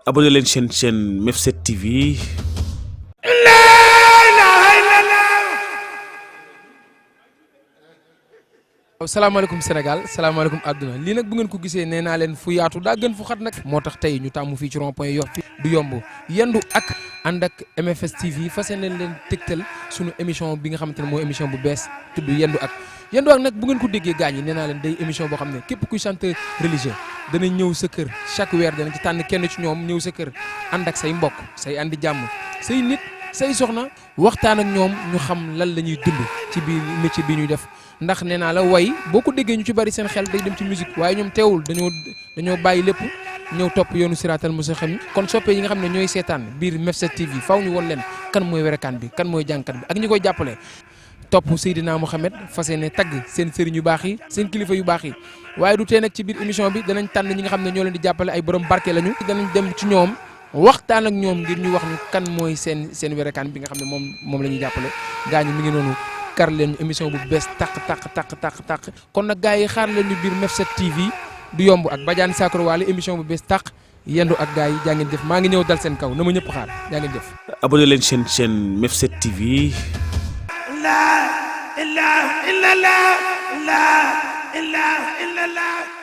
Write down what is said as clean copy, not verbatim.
abonné leen chaîne Mef7 TV. salaamaaleykum Sénégal salaamaaleykum àdduna lii nag bu ngeen ko gisee nee naa leen fu yaatu daa gën fu xat nag moo tax tey ñu tàmm fii ci rond point Yoff du yomb yendu ak ànd ak MFS TV fas yéene leen tegtal sunu émission bi nga xamante ne mooy émission bu bees tudd yendu ak nag bu ngeen ko déggee gaañ yi nee naa leen day émission boo xam ne képp kuy chanteur religieux dana ñëw sa kër chaque weer dana ci tànn kenn ci ñoom ñëw sa kër ànd ak say mbokk say andi jàmm say nit say soxna waxtaan ak ñoom ñu xam lan la ñuy dund ci biir métier bi ñuy def ndax nee naa la way boo ko déggee ñu ci bari seen xel day dem ci musique waaye ñoom teewul dañoo bàyyi lépp ñëw topp yoonu siraatal mustaqim kon soppee yi nga xam ne ñooy seetaan biir Mef7 TV faw ñu won leen kan mooy werekaan bi kan mooy jànkat bi ak ñi koy jàppale topp Seydina Mohamed fas yéene tagg seen sëriñ yu baax yi seen kilifa yu baax yi waaye du tee nag ci biir émission bi danañ tànn ñi nga xam ne ñoo leen di jàppale ay borom barke lañu danañ dem ci ñoom waxtaan ak ñoom ngir ñu wax ñu kan mooy seen werekaan bi nga xam ne moom la ñuy jàppale gaañu mi ngi noonu kar leen ñu émission bu bees tàq kon nag gars yi xaar leen ñu biir Mef7 TV du yomb ak Badiane Sakro Wale émission bu bees tàq yendu ak gars yi jaa ngeen jëf maa ngi ñëw dal seen kaw na ma ñëpp xaar jaa ngeen jëf. abonné leen chaîne Mef7 TV. la ilaha illallah la ilaha illallah